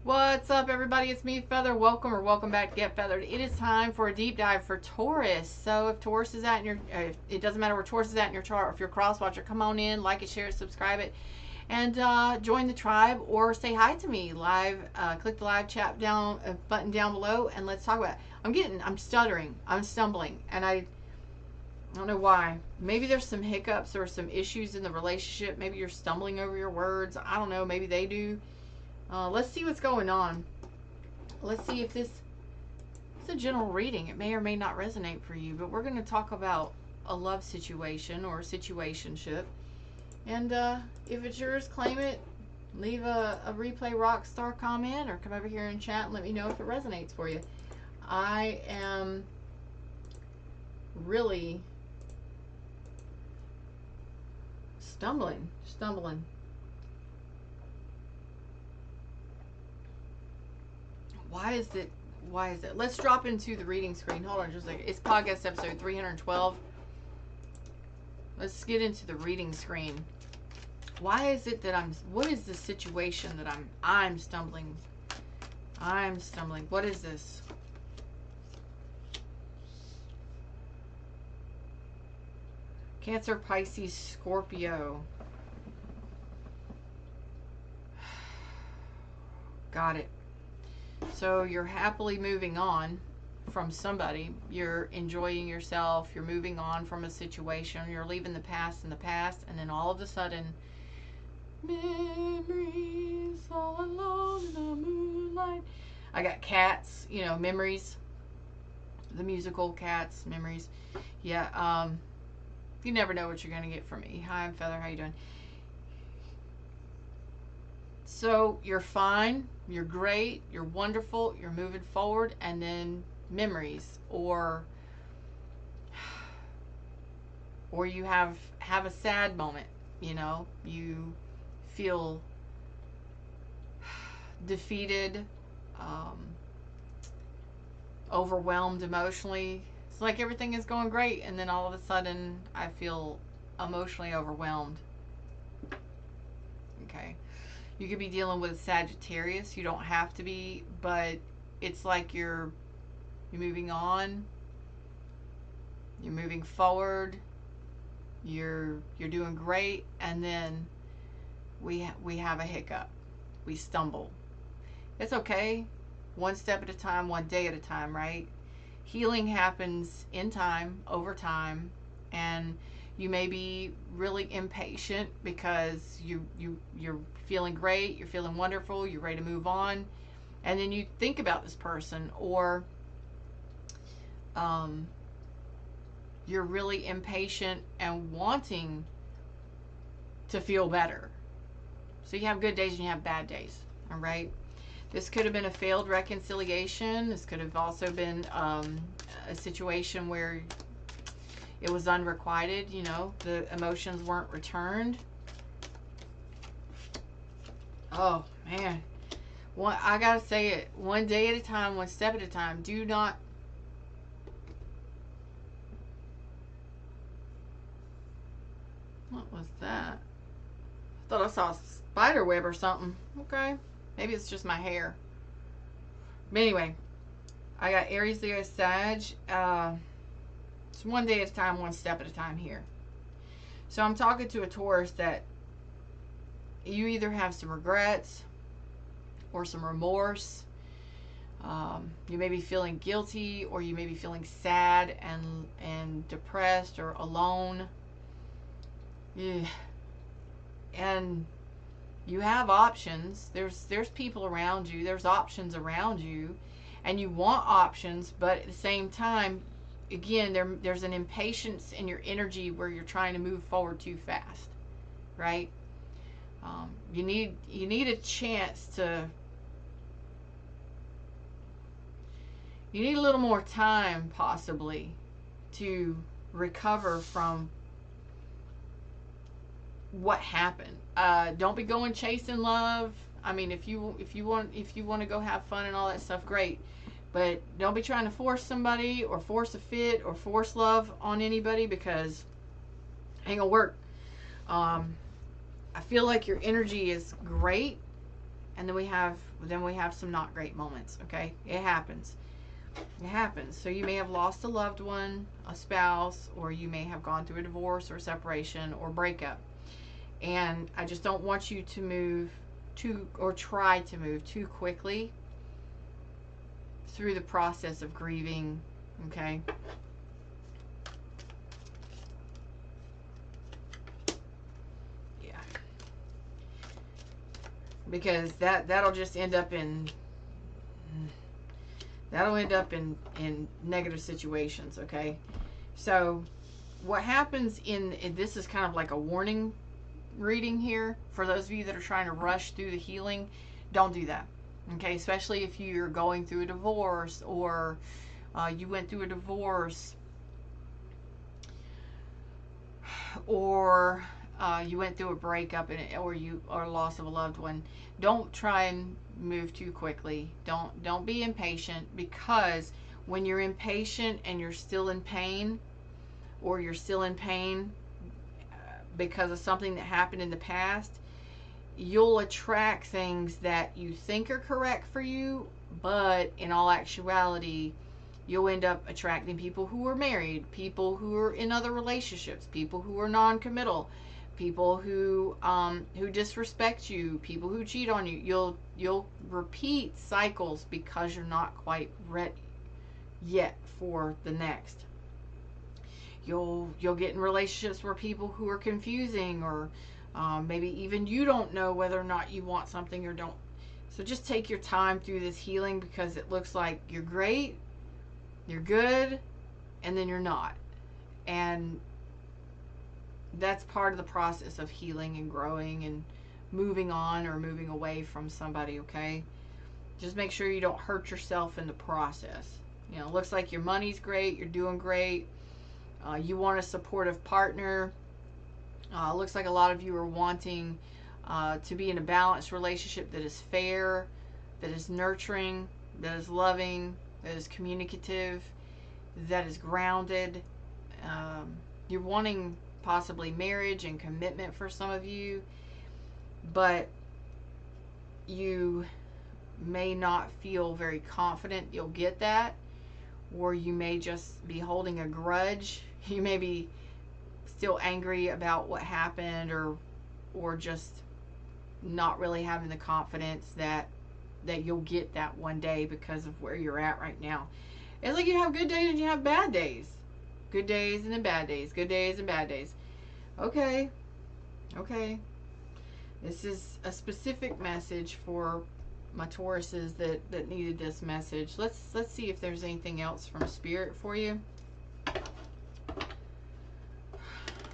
What's up, everybody? It's me, Feather. Welcome or welcome back to Get Feathered. It is time for a deep dive for Taurus. So if Taurus is at in your, it doesn't matter where Taurus is at in your chart, or if you're a cross watcher, come on in, like it, share it, subscribe it, and join the tribe or say hi to me live. Click the live chat button down below, and let's talk about it. I'm stuttering, I'm stumbling, and I don't know why. Maybe there's some hiccups or some issues in the relationship. Maybe you're stumbling over your words. I don't know. Maybe they do. Let's see what's going on. Let's see if it's a general reading. It may or may not resonate for you, but we're going to talk about a love situation or a situationship. And if it's yours, claim it. Leave a replay rockstar comment or come over here and chat and let me know if it resonates for you. I am really stumbling. Why is it? Let's drop into the reading screen. Hold on just a second. It's podcast episode 312. Let's get into the reading screen. Why is it that what is the situation that I'm stumbling? I'm stumbling. What is this? Cancer, Pisces, Scorpio. Got it. So you're happily moving on from somebody. You're enjoying yourself. You're moving on from a situation. You're leaving the past in the past. And then all of a sudden, memories all alone in the moonlight. I got Cats, Memories. The musical Cats, Memories. Yeah, you never know what you're going to get from me. Hi, I'm Feather. How you doing? So you're fine, you're great, you're wonderful, you're moving forward, and then memories, or you have a sad moment, you feel defeated, overwhelmed emotionally. It's like everything is going great, and then all of a sudden I feel emotionally overwhelmed. Okay. You could be dealing with a Sagittarius. You don't have to be, but it's like you're moving on. You're moving forward. You're doing great, and then we have a hiccup. We stumble. It's okay. One step at a time, one day at a time, right? Healing happens in time, over time, and you may be really impatient because you're feeling great, you're feeling wonderful, you're ready to move on, and then you think about this person, or you're really impatient and wanting to feel better. So you have good days and you have bad days, all right? This could have been a failed reconciliation. This could have also been a situation where it was unrequited, the emotions weren't returned. Oh, man. I gotta say it. One day at a time, one step at a time. Do not... What was that? I thought I saw a spider web or something. Okay. Maybe it's just my hair. But anyway, I got Aries, Leo, Sag. It's one day at a time, one step at a time here. So I'm talking to a Taurus that you either have some regrets or some remorse. You may be feeling guilty, or you may be feeling sad and depressed or alone. Yeah. And you have options. There's people around you. There's options around you, and you want options, but at the same time, again, there's an impatience in your energy where you're trying to move forward too fast, right? You need a chance to. You need a little more time, possibly, to recover from what happened. Don't be going chasing love. I mean, if you want to go have fun and all that stuff, great. But don't be trying to force somebody or force a fit or force love on anybody, because it ain't gonna work. I feel like your energy is great. and then we have some not great moments. Okay, it happens. It happens. So you may have lost a loved one, a spouse, or you may have gone through a divorce or separation or breakup. And I just don't want you to move or try to move too quickly through the process of grieving. Okay. Yeah. Because that'll just end up in negative situations. Okay. So what happens in this is kind of like a warning reading here for those of you that are trying to rush through the healing. Don't do that. Okay, especially if you're going through a divorce, or you went through a divorce, or you went through a breakup, or loss of a loved one. Don't try and move too quickly. Don't be impatient, because when you're impatient and you're still in pain, or you're still in pain because of something that happened in the past, you'll attract things that you think are correct for you, but in all actuality, you'll end up attracting people who are married, people who are in other relationships, people who are non-committal, people who disrespect you, people who cheat on you. You'll repeat cycles because you're not quite ready yet for the next. You'll get in relationships where people who are confusing, or maybe even you don't know whether or not you want something or don't. So just take your time through this healing, because it looks like you're great, you're good, and then you're not. And that's part of the process of healing and growing and moving on or moving away from somebody. Okay, just make sure you don't hurt yourself in the process. You know, it looks like your money's great, you're doing great. You want a supportive partner. Looks like a lot of you are wanting to be in a balanced relationship that is fair, that is nurturing, that is loving, that is communicative, that is grounded. You're wanting possibly marriage and commitment for some of you, but you may not feel very confident you'll get that, or you may just be holding a grudge. You may be still angry about what happened, or just not really having the confidence that you'll get that one day because of where you're at right now. It's like you have good days and you have bad days. Good days and then bad days. Good days and bad days. Okay. This is a specific message for my Tauruses that needed this message. Let's see if there's anything else from Spirit for you.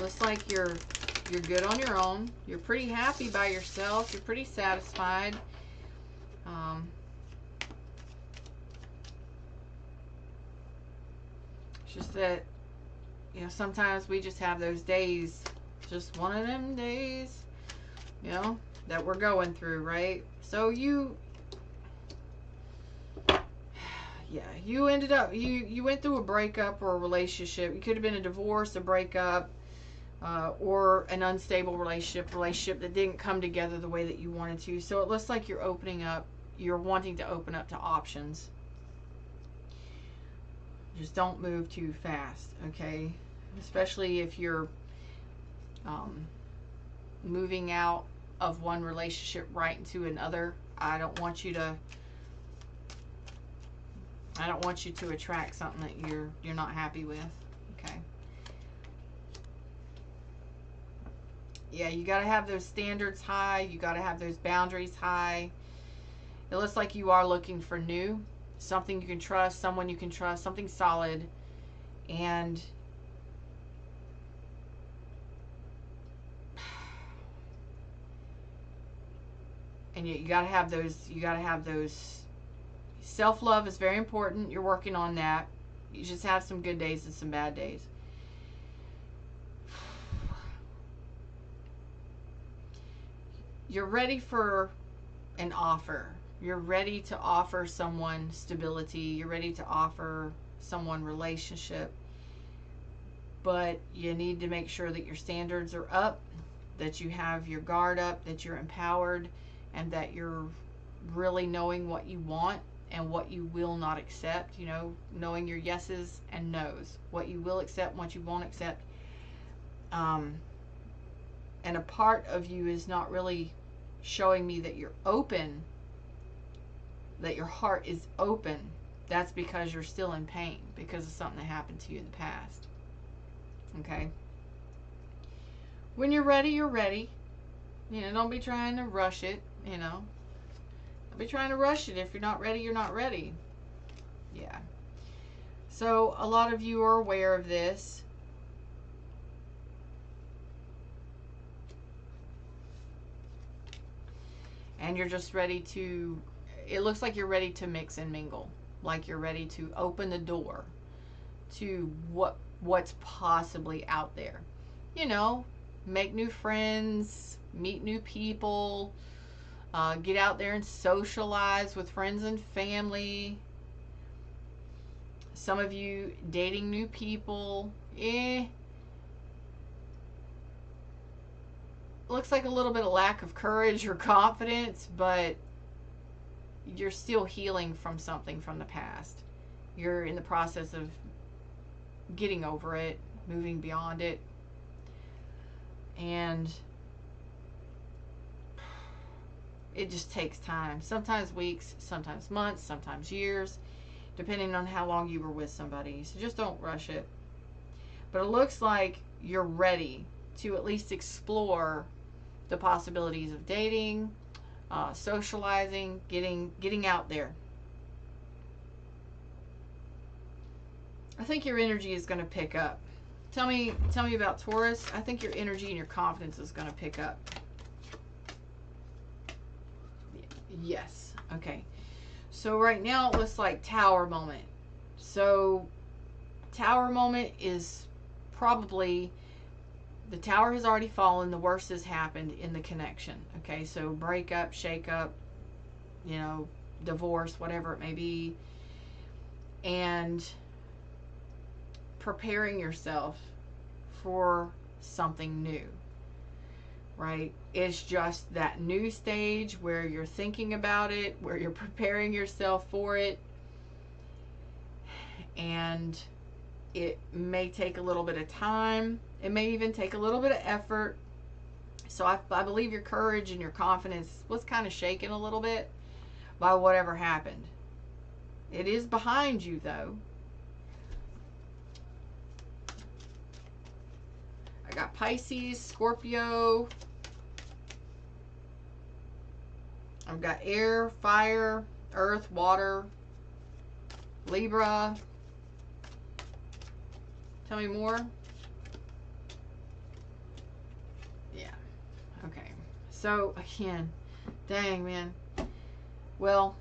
Looks like you're good on your own. You're pretty happy by yourself. You're pretty satisfied. It's just that, you know, sometimes we just have those days, just one of them days, you know, that we're going through, right? So you ended up, you went through a breakup or a relationship. It could have been a divorce, a breakup, or an unstable relationship that didn't come together the way that you wanted to. So it looks like you're wanting to open up to options. Just don't move too fast, okay? Especially if you're moving out of one relationship right into another. I don't want you to attract something that you're not happy with, okay? Yeah, you got to have those standards high. You got to have those boundaries high. It looks like you are looking for new, something you can trust, someone you can trust, something solid, and you got to have those. Self-love is very important. You're working on that. You just have some good days and some bad days. You're ready for an offer. You're ready to offer someone stability. You're ready to offer someone relationship. But you need to make sure that your standards are up, that you have your guard up, that you're empowered, and that you're really knowing what you want and what you will not accept, you know, knowing your yeses and nos, what you will accept and what you won't accept. And a part of you is not really showing me that you're open, that your heart is open. That's because you're still in pain because of something that happened to you in the past. Okay? When you're ready, you're ready. You know, don't be trying to rush it, you know. Don't be trying to rush it. If you're not ready, you're not ready. Yeah. So, a lot of you are aware of this. And you're just ready to, it looks like you're ready to mix and mingle. Like you're ready to open the door to what's possibly out there. You know, make new friends, meet new people, get out there and socialize with friends and family. Some of you dating new people. Looks like a little bit of lack of courage or confidence, but you're still healing from something from the past. You're in the process of getting over it, moving beyond it. And it just takes time. Sometimes weeks, sometimes months, sometimes years, depending on how long you were with somebody. So just don't rush it. But it looks like you're ready to at least explore the possibilities of dating, socializing, getting out there. I think your energy is going to pick up. Tell me about Taurus. I think your energy and your confidence is going to pick up. Yes. Okay. So right now it looks like Tower moment. So Tower moment is probably, the tower has already fallen. The worst has happened in the connection. Okay, so breakup, shakeup, you know, divorce, whatever it may be. And preparing yourself for something new. Right? It's just that new stage where you're thinking about it, where you're preparing yourself for it. And it may take a little bit of time. It may even take a little bit of effort. So I believe your courage and your confidence was kind of shaken a little bit by whatever happened. It is behind you, though. I got Pisces, Scorpio. I've got air, fire, earth, water, Libra. Tell me more. Yeah. Okay. So, again, dang, man. Well,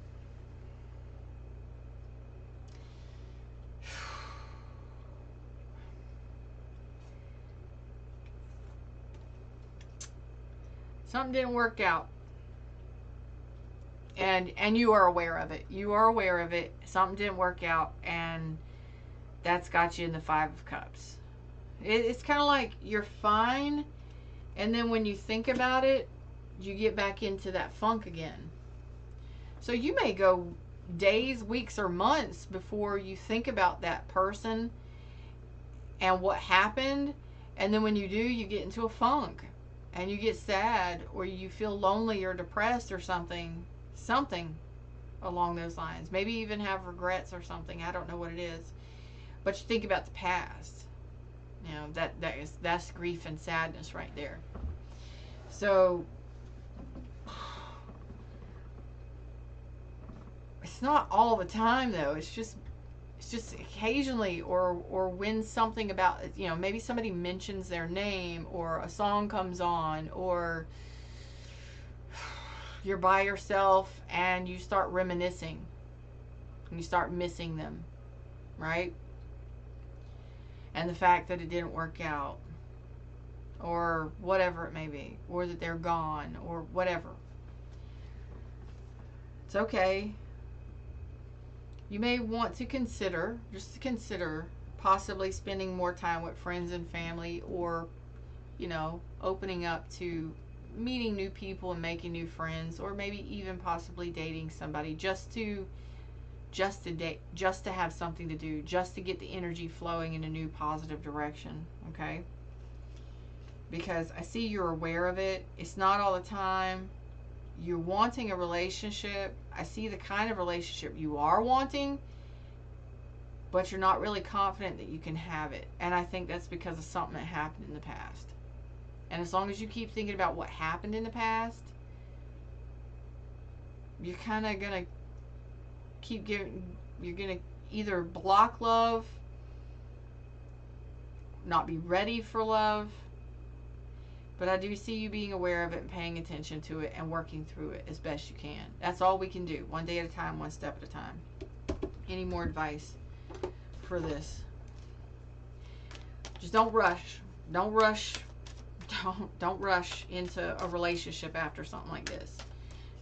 something didn't work out. And you are aware of it. You are aware of it. Something didn't work out, and that's got you in the Five of Cups. It's kind of like you're fine, and then when you think about it, you get back into that funk again. So you may go days, weeks, or months before you think about that person and what happened, and then when you do, you get into a funk, and you get sad, or you feel lonely or depressed or something along those lines. Maybe even have regrets or something. I don't know what it is. But you think about the past. You know, that's grief and sadness right there. So it's not all the time though. It's just occasionally, or when something about, you know, maybe somebody mentions their name, or a song comes on, or you're by yourself and you start reminiscing and you start missing them, right? And the fact that it didn't work out, or whatever it may be, or that they're gone, or whatever. It's okay. You may want to consider, just consider, possibly spending more time with friends and family, or, you know, opening up to meeting new people and making new friends, or maybe even possibly dating somebody just to date, just to have something to do, just to get the energy flowing in a new positive direction, okay? Because I see you're aware of it. It's not all the time. You're wanting a relationship. I see the kind of relationship you are wanting, but you're not really confident that you can have it. And I think that's because of something that happened in the past. And as long as you keep thinking about what happened in the past, you're kind of going to keep giving, you're going to either block love, not be ready for love. But I do see you being aware of it and paying attention to it and working through it as best you can. That's all we can do. One day at a time, one step at a time. Any more advice for this? Just don't rush. Don't rush. Don't rush into a relationship after something like this.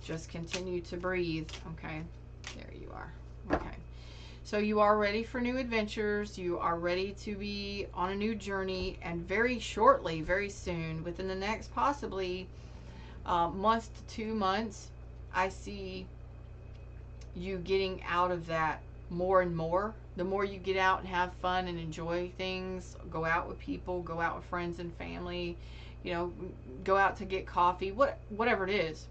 Just continue to breathe. Okay. There you are. Okay. So you are ready for new adventures. You are ready to be on a new journey, and very shortly, very soon, within the next possibly month to 2 months, I see you getting out of that more and more. The more you get out and have fun and enjoy things, go out with people, go out with friends and family, you know, go out to get coffee, whatever it is.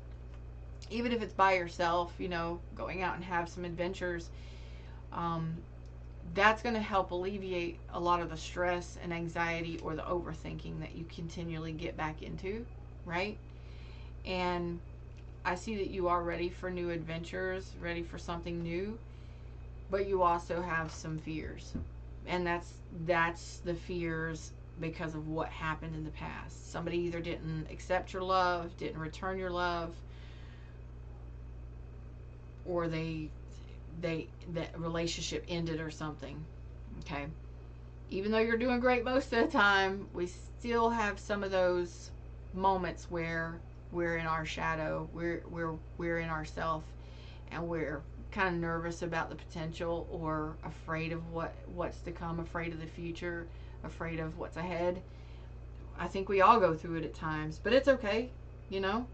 Even if it's by yourself, you know, going out and have some adventures. That's going to help alleviate a lot of the stress and anxiety or the overthinking that you continually get back into, right? And I see that you are ready for new adventures, ready for something new, but you also have some fears. And that's the fears because of what happened in the past. Somebody either didn't accept your love, didn't return your love, or that relationship ended or something. Okay, even though you're doing great most of the time, we still have some of those moments where we're in our shadow, we're in ourself, and we're kind of nervous about the potential, or afraid of what's to come, afraid of the future, afraid of what's ahead. I think we all go through it at times, but it's okay, you know,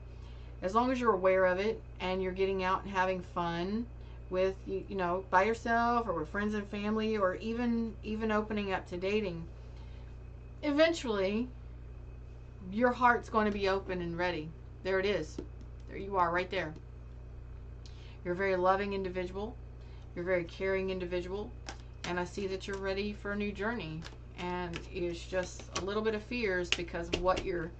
as long as you're aware of it and you're getting out and having fun with, you know, by yourself or with friends and family, or even opening up to dating. Eventually your heart's going to be open and ready. There it is. There you are, right there. You're a very loving individual. You're a very caring individual, and I see that you're ready for a new journey. And it's just a little bit of fears because of what your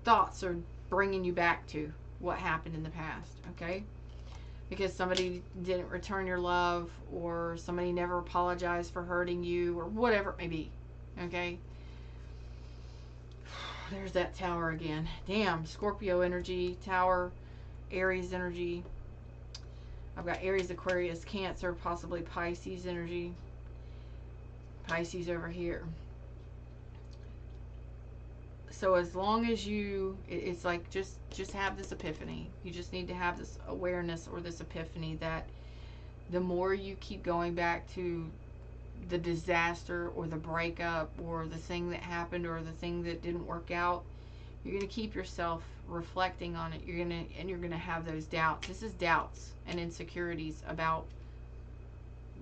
thoughts are bringing you back to, what happened in the past. Okay, because somebody didn't return your love, or somebody never apologized for hurting you, or whatever it may be. Okay, there's that Tower again. Damn, Scorpio energy, Tower, Aries energy. I've got Aries, Aquarius, Cancer, possibly Pisces energy. Pisces over here. So as long as you, it's like just have this epiphany. You just need to have this awareness or this epiphany that the more you keep going back to the disaster or the breakup or the thing that happened or the thing that didn't work out, you're going to keep yourself reflecting on it. You're going to have those doubts. This is doubts and insecurities about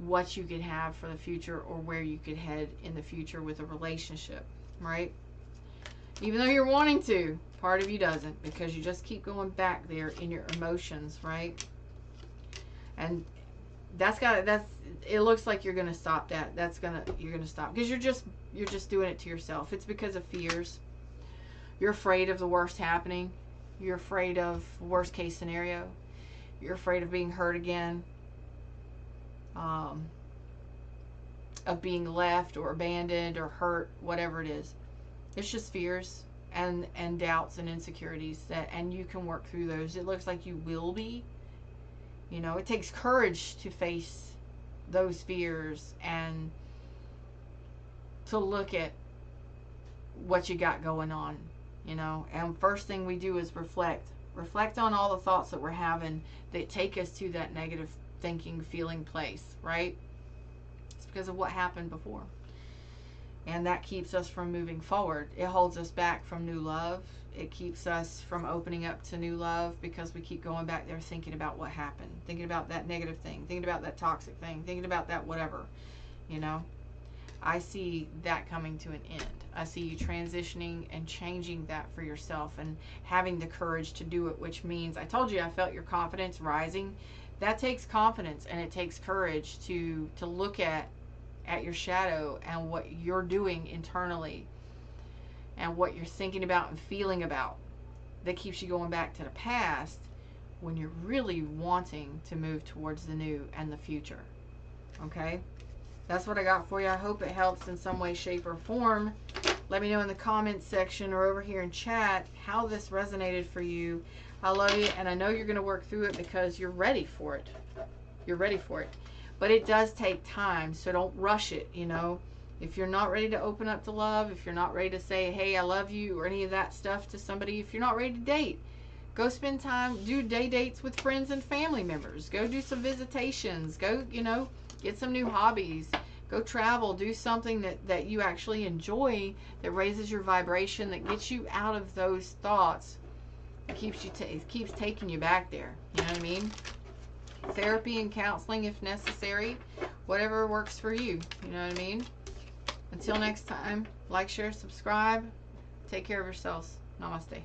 what you could have for the future, or where you could head in the future with a relationship, right? Even though you're wanting to, part of you doesn't, because you just keep going back there in your emotions, right? And it looks like you're gonna stop that. You're gonna stop, because you're just doing it to yourself. It's because of fears. You're afraid of the worst happening. You're afraid of worst case scenario. You're afraid of being hurt again. Of being left or abandoned or hurt, whatever it is. It's just fears and doubts and insecurities and you can work through those. It looks like you will be. You know, it takes courage to face those fears and to look at what you got going on, you know. And first thing we do is reflect on all the thoughts that we're having that take us to that negative thinking, feeling place, right? It's because of what happened before. And that keeps us from moving forward. It holds us back from new love. It keeps us from opening up to new love because we keep going back there thinking about what happened, thinking about that negative thing, thinking about that toxic thing, thinking about that whatever, you know. I see that coming to an end. I see you transitioning and changing that for yourself and having the courage to do it, which means, I told you I felt your confidence rising. That takes confidence, and it takes courage to look at your shadow and what you're doing internally and what you're thinking about and feeling about that keeps you going back to the past when you're really wanting to move towards the new and the future. Okay? That's what I got for you. I hope it helps in some way, shape, or form. Let me know in the comments section or over here in chat how this resonated for you. I love you, and I know you're going to work through it because you're ready for it. You're ready for it. But it does take time, so don't rush it, you know. If you're not ready to open up to love, if you're not ready to say, hey, I love you, or any of that stuff to somebody, if you're not ready to date, go spend time, do day dates with friends and family members. Go do some visitations. Go, you know, get some new hobbies. Go travel. Do something that you actually enjoy, that raises your vibration, that gets you out of those thoughts. It keeps taking you back there. You know what I mean? Therapy and counseling if necessary. Whatever works for you. You know what I mean? Until next time, like, share, subscribe. Take care of yourselves. Namaste.